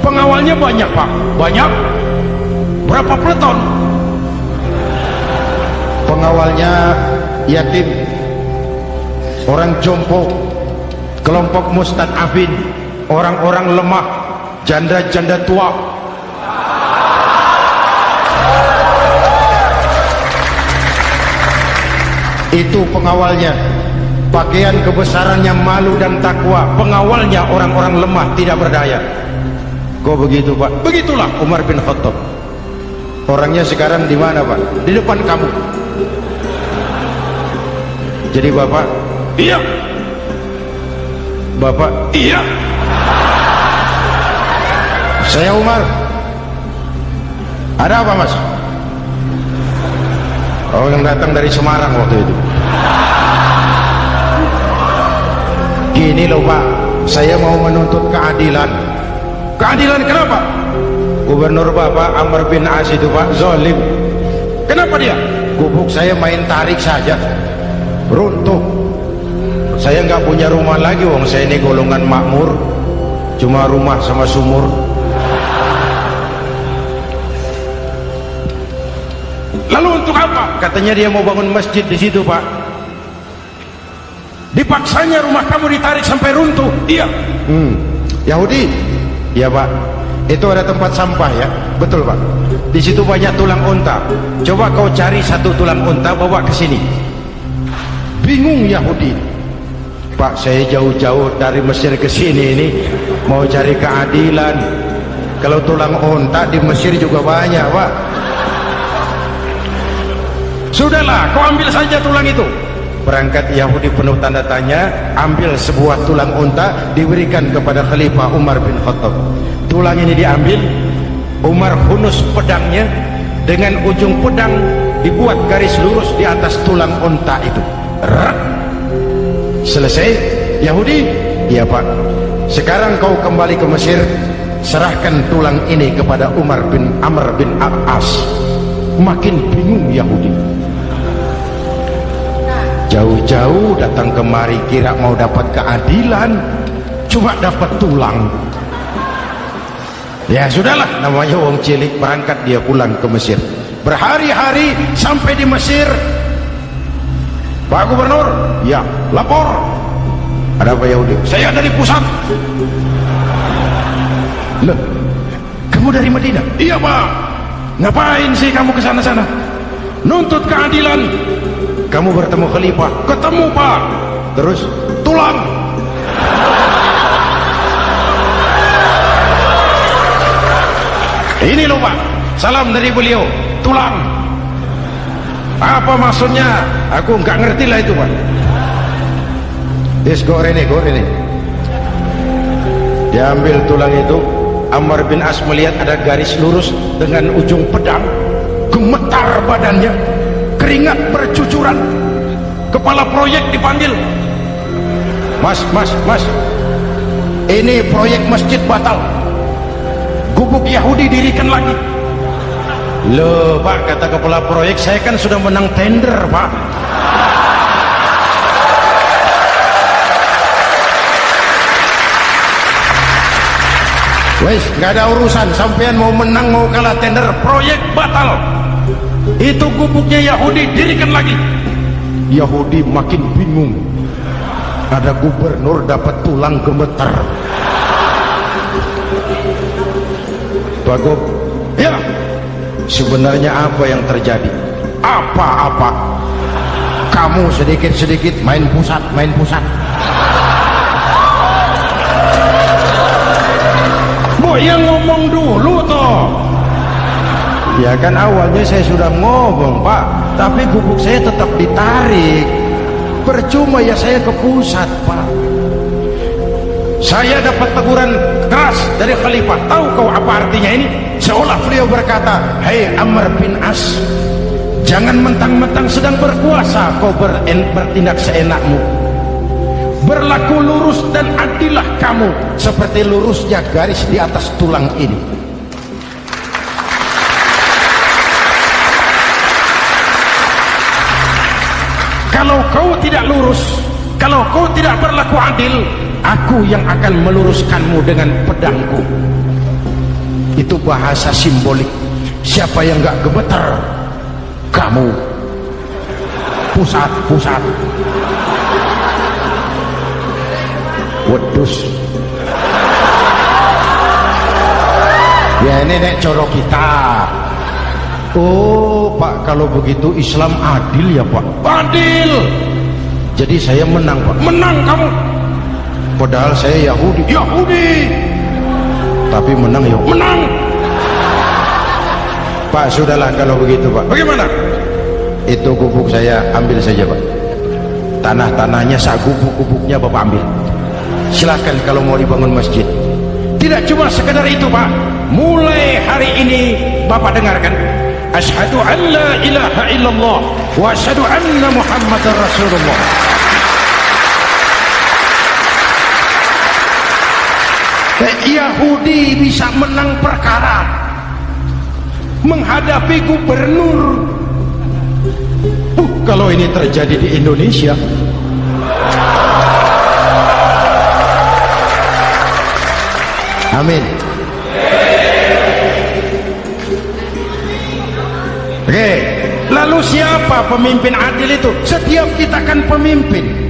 Pengawalnya banyak, Pak. Banyak? Berapa peleton? Pengawalnya yatim, orang jompo, kelompok mustadafin, orang-orang lemah, janda-janda tua. Itu pengawalnya. Pakaian kebesarannya malu dan takwa. Pengawalnya orang-orang lemah, tidak berdaya. Kok begitu, Pak? Begitulah Umar bin Khattab. Orangnya sekarang di mana, Pak? Di depan kamu. Jadi Bapak? Iya. Bapak? Iya. Saya Umar. Ada apa, Mas? Oh, yang datang dari Semarang waktu itu. Gini loh, Pak, saya mau menuntut keadilan. Keadilan kenapa? Gubernur Bapak Amr bin As itu, Pak, zalim. Kenapa dia? Gubuk saya main tarik saja, runtuh. Saya nggak punya rumah lagi, wong saya ini golongan makmur, cuma rumah sama sumur. Lalu untuk apa? Katanya dia mau bangun masjid di situ, Pak. Dipaksanya rumah kamu ditarik sampai runtuh. Iya. Yahudi? Iya, Pak. Itu ada tempat sampah ya. Betul, Pak. Di situ banyak tulang unta. Coba kau cari satu tulang unta bawa ke sini. Bingung Yahudi. Pak, saya jauh-jauh dari Mesir ke sini ini mau cari keadilan. Kalau tulang unta di Mesir juga banyak, Pak. Sudahlah, kau ambil saja tulang itu. Berangkat Yahudi penuh tanda tanya, ambil sebuah tulang unta, diberikan kepada Khalifah Umar bin Khattab. Tulang ini diambil, Umar hunus pedangnya, dengan ujung pedang dibuat garis lurus di atas tulang unta itu. Selesai. Yahudi, iya Pak, sekarang kau kembali ke Mesir, serahkan tulang ini kepada Umar bin Amr bin As. Makin bingung Yahudi, jauh-jauh datang kemari kira mau dapat keadilan, cuma dapat tulang. Ya sudahlah, namanya wong cilik, berangkat dia pulang ke Mesir. Berhari-hari sampai di Mesir. Pak Gubernur, ya lapor. Ada apa Yahudi? Saya dari pusat. Loh, kamu dari Madinah? Iya Pak. Ngapain sih kamu ke sana-sana? Nuntut keadilan. Kamu bertemu Khalifah? Ketemu Pak. Terus tulang. Ini loh Pak, salam dari beliau, tulang. Apa maksudnya? Aku nggak ngerti lah itu Pak. Yes, go Rene. Diambil tulang itu, Amr bin As melihat ada garis lurus dengan ujung pedang, gemetar badannya, keringat bercucuran. Kepala proyek dipanggil. Mas, ini proyek masjid batal, gubuk Yahudi dirikan lagi. Loh Pak, kata kepala proyek, saya kan sudah menang tender Pak. Wes, nggak ada urusan, sampean mau menang mau kalah tender, proyek batal. Itu gubuknya Yahudi dirikan lagi. Yahudi makin bingung, ada gubernur dapat tulang gemeter. Bagob, ya sebenarnya apa yang terjadi? Apa-apa, kamu sedikit-sedikit main pusat. Yang ngomong dulu toh. Ya kan awalnya saya sudah ngomong Pak, tapi gubuk saya tetap ditarik. Percuma ya saya ke pusat Pak. Saya dapat teguran keras dari Khalifah. Tahu kau apa artinya ini? Seolah beliau berkata, "Hei Amr bin As, jangan mentang-mentang sedang berkuasa kau bertindak seenakmu. Berlaku lurus dan adillah kamu seperti lurusnya garis di atas tulang ini." Kalau kau tidak lurus, kalau kau tidak berlaku adil, aku yang akan meluruskanmu dengan pedangku. Itu bahasa simbolik. Siapa yang gak gemeter? Kamu. Pusat. Wedus. Ya ini nek coro kita. Oh Pak, kalau begitu Islam adil ya Pak? Adil. Jadi saya menang Pak? Menang kamu. Padahal saya Yahudi. Tapi menang ya? Menang. Pak sudahlah kalau begitu Pak. Bagaimana? Itu gubuk saya ambil saja Pak. Tanah-tanahnya gubuk-gubuknya Bapak ambil. Silakan kalau mau dibangun masjid. Tidak cuma sekedar itu Pak, mulai hari ini Bapak dengarkan, asyhadu an la ilaha illallah wa asyhadu anna muhammadar rasulullah. Yahudi bisa menang perkara menghadapi gubernur. Kalau ini terjadi di Indonesia, amin. Oke, lalu siapa pemimpin adil itu? Setiap kita kan pemimpin.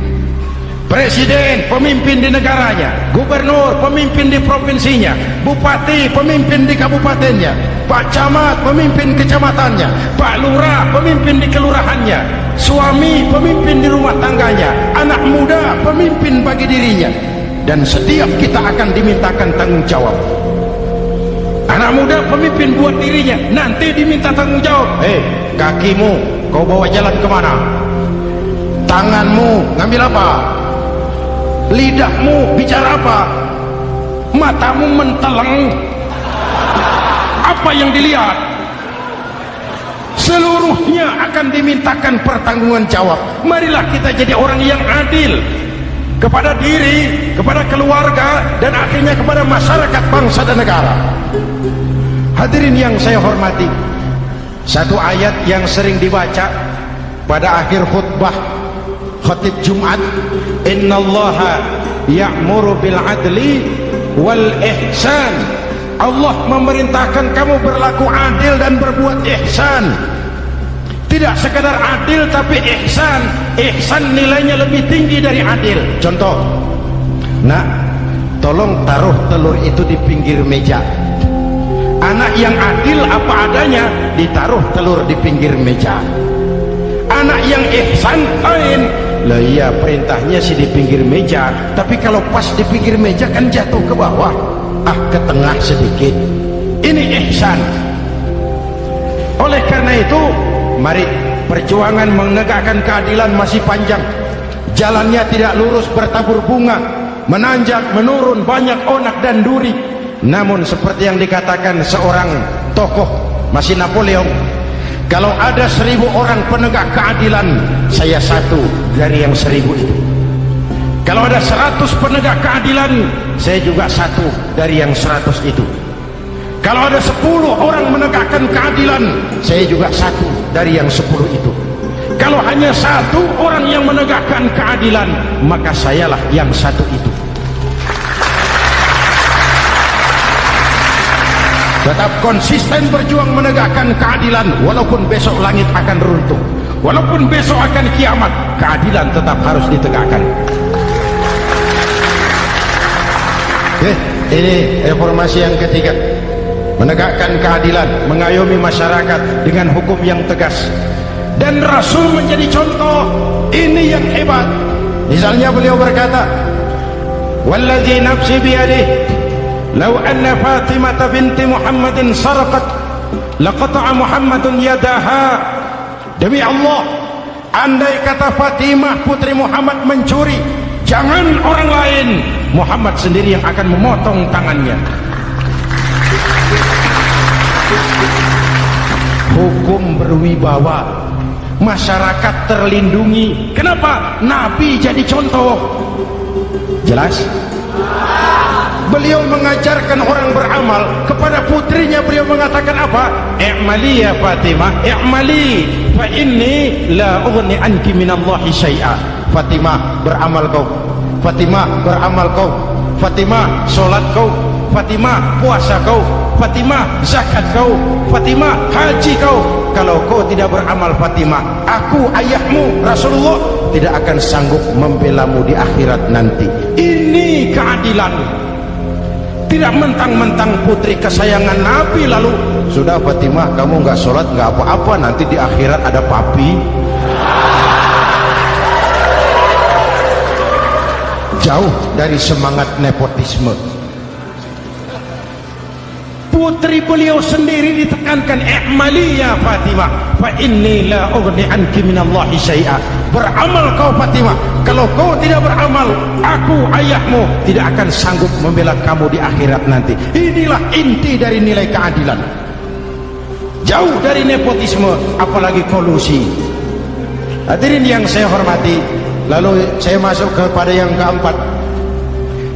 Presiden pemimpin di negaranya, gubernur pemimpin di provinsinya, bupati pemimpin di kabupatennya, Pak Camat pemimpin kecamatannya, Pak Lurah pemimpin di kelurahannya, suami pemimpin di rumah tangganya, anak muda pemimpin bagi dirinya. Dan setiap kita akan dimintakan tanggung jawab. Anak muda pemimpin buat dirinya, nanti diminta tanggung jawab. Kakimu kau bawa jalan kemana? Tanganmu ngambil apa? Lidahmu bicara apa? Matamu menteleng, apa yang dilihat? Seluruhnya akan dimintakan pertanggungan jawab. Marilah kita jadi orang yang adil kepada diri, kepada keluarga, dan akhirnya kepada masyarakat, bangsa dan negara. Hadirin yang saya hormati, satu ayat yang sering dibaca pada akhir khutbah khatib Jumat, innallaha ya'muru bil adli wal ihsan. Allah memerintahkan kamu berlaku adil dan berbuat ihsan. Tidak sekadar adil tapi ihsan. Ihsan nilainya lebih tinggi dari adil. Contoh, nak, tolong taruh telur itu di pinggir meja. Anak yang adil apa adanya, ditaruh telur di pinggir meja. Anak yang ihsan lain, lah iya perintahnya sih di pinggir meja, tapi kalau pas di pinggir meja kan jatuh ke bawah, ke tengah sedikit. Ini ihsan. Oleh karena itu, mari, perjuangan menegakkan keadilan masih panjang. Jalannya tidak lurus, bertabur bunga, menanjak, menurun, banyak onak dan duri. Namun seperti yang dikatakan seorang tokoh, masih Napoleon, kalau ada 1000 orang penegak keadilan, saya satu dari yang 1000 itu. Kalau ada 100 penegak keadilan, saya juga satu dari yang 100 itu. Kalau ada 10 orang menegakkan keadilan, saya juga satu dari yang 10 itu. Kalau hanya 1 orang yang menegakkan keadilan, maka sayalah yang 1 itu. Tetap konsisten berjuang menegakkan keadilan, walaupun besok langit akan runtuh, walaupun besok akan kiamat, keadilan tetap harus ditegakkan. Ini reformasi yang ketiga, menegakkan keadilan, mengayomi masyarakat dengan hukum yang tegas. Dan Rasul menjadi contoh. Ini yang hebat. Misalnya beliau berkata, walladzi nafsi biyadihi law anna Fatimah binti Muhammadin sarqat laqata'a Muhammadun yadaha. Demi Allah, andai kata Fatimah putri Muhammad mencuri, jangan orang lain, Muhammad sendiri yang akan memotong tangannya. Hukum berwibawa, masyarakat terlindungi. Kenapa? Nabi jadi contoh. Jelas? Beliau mengajarkan orang beramal. Kepada putrinya beliau mengatakan apa? I'mali ya Fatimah, i'mali fa inni la ughni anki minallahi syai'a. Fatimah, beramal kau. Fatimah, beramal kau. Fatimah, solat kau. Fatimah, puasa kau. Fatimah, zakat kau. Fatimah, haji kau. Kalau kau tidak beramal Fatimah, aku ayahmu Rasulullah tidak akan sanggup membelamu di akhirat nanti. Ini keadilan. Tidak mentang-mentang putri kesayangan Nabi lalu sudah Fatimah kamu nggak sholat nggak apa-apa, nanti di akhirat ada papi. Jauh dari semangat nepotisme. Putri beliau sendiri ditekankan, i'mali ya Fatimah fa inni la ughni anki minallahi syai'a. Beramal kau Fatimah, kalau kau tidak beramal, aku ayahmu tidak akan sanggup membela kamu di akhirat nanti. Inilah inti dari nilai keadilan. Jauh dari nepotisme, apalagi kolusi. Hadirin yang saya hormati, lalu saya masuk kepada yang keempat.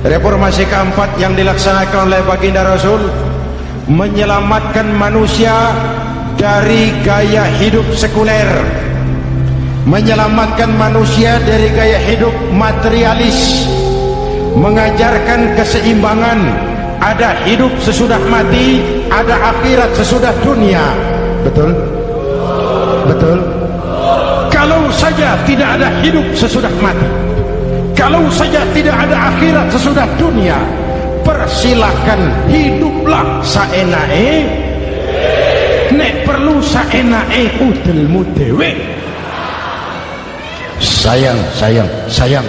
Reformasi keempat yang dilaksanakan oleh baginda Rasul, menyelamatkan manusia dari gaya hidup sekuler, menyelamatkan manusia dari gaya hidup materialis, mengajarkan keseimbangan. Ada hidup sesudah mati, ada akhirat sesudah dunia. Betul? Betul? Kalau saja tidak ada hidup sesudah mati, kalau saja tidak ada akhirat sesudah dunia, persilahkan hiduplah saenae, nek perlu saenae udelmu dewe. Sayang.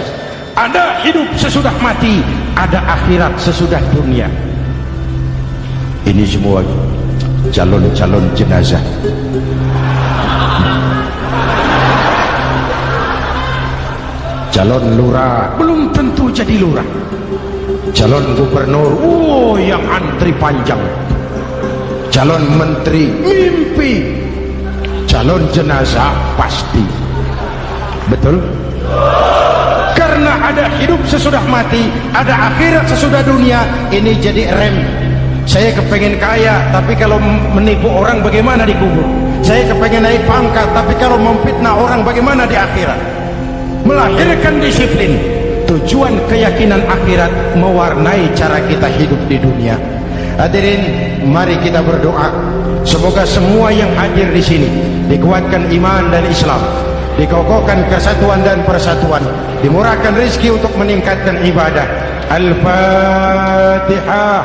Ada hidup sesudah mati, ada akhirat sesudah dunia. Ini semua calon-calon jenazah. calon lurah belum tentu jadi lurah, calon gubernur yang antri panjang, calon menteri mimpi, calon jenazah pasti. Betul? Karena ada hidup sesudah mati, ada akhirat sesudah dunia. Ini jadi rem. Saya kepengen kaya, tapi kalau menipu orang bagaimana di kubur? Saya kepengen naik pangkat, tapi kalau memfitnah orang bagaimana di akhirat? Melahirkan disiplin. Tujuan keyakinan akhirat mewarnai cara kita hidup di dunia. Hadirin, mari kita berdoa. Semoga semua yang hadir di sini dikuatkan iman dan Islam, dikokohkan kesatuan dan persatuan, dimurahkan rezeki untuk meningkatkan ibadah. Al-Fatihah.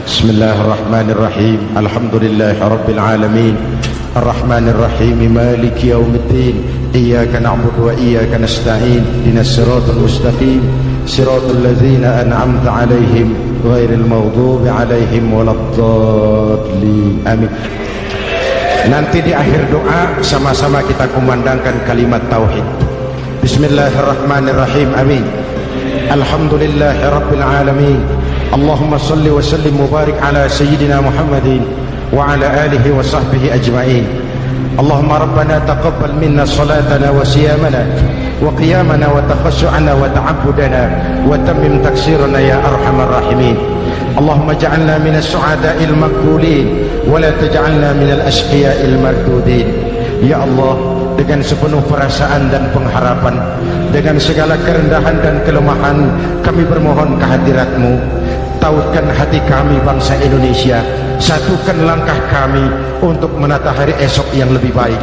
Bismillahirrahmanirrahim. Alhamdulillahirabbil alamin. Arrahmanirrahim. Maliki yaumiddin. Iyyaka na'budu wa iyyaka nasta'in. Ihdinas siratal mustaqim. Siratal ladzina an'amta 'alaihim ghairil maghdubi 'alaihim waladdallin. Amin. Nanti di akhir doa sama-sama kita kumandangkan kalimat tauhid. Bismillahirrahmanirrahim. Amin. Alhamdulillahirabbil alamin. Allahumma salli wa sallim mubarak ala sayyidina Muhammadin wa ala alihi wa sahbihi ajma'in. Allahumma rabbana taqabbal minna salatana wa siyamana wa qiyamana wa takhashu'ana wa ta'abbudana wa tammim taksirana ya arhamar rahimin. Allahumma ja'alna minas su'ada'il maqbulin wa la taj'alna minal ashqiya'il mardudin. Ya Allah, dengan sepenuh perasaan dan pengharapan, dengan segala kerendahan dan kelemahan, kami bermohon kehadirat-Mu. Tautkan hati kami bangsa Indonesia, satukan langkah kami untuk menata hari esok yang lebih baik.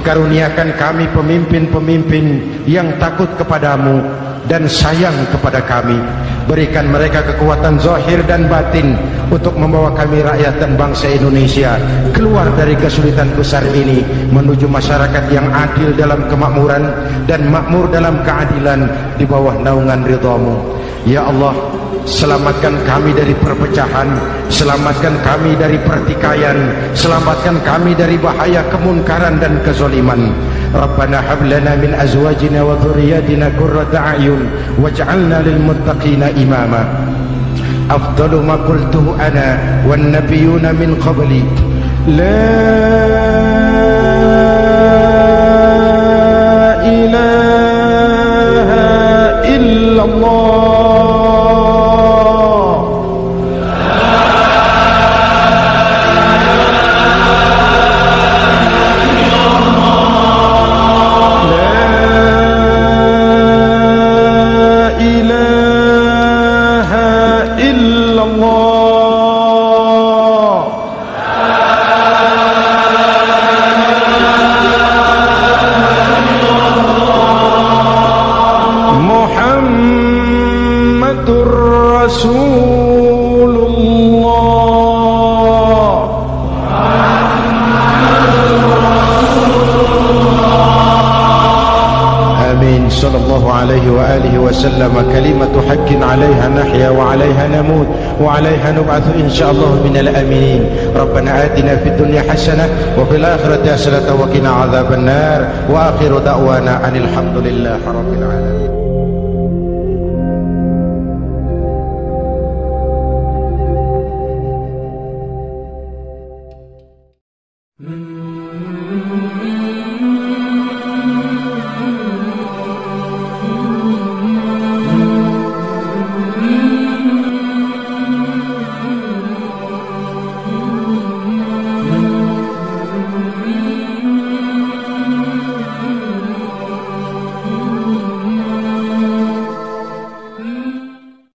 Karuniakan kami pemimpin-pemimpin yang takut kepadamu dan sayang kepada kami. Berikan mereka kekuatan zahir dan batin untuk membawa kami rakyat dan bangsa Indonesia keluar dari kesulitan besar ini menuju masyarakat yang adil dalam kemakmuran dan makmur dalam keadilan di bawah naungan ridha-Mu. Ya Allah, selamatkan kami dari perpecahan, selamatkan kami dari pertikaian, selamatkan kami dari bahaya kemunkaran dan kezaliman. Rabbana hab lana min azwajina wa dhurriyyatina qurrata a'yun waj'alna lil muttaqina imama. Afdalu ma qultuhu ana wan nabiyyuna min qabli la ilaha illallah. وسلم كلمة حق عليها نحيا وعليها نموت وعليها نبعث إن شاء الله من الآمنين. ربنا آتنا في الدنيا حسنة وفي الآخرة حسنة وقنا عذاب النار وآخر دعوانا أن الحمد لله رب العالمين.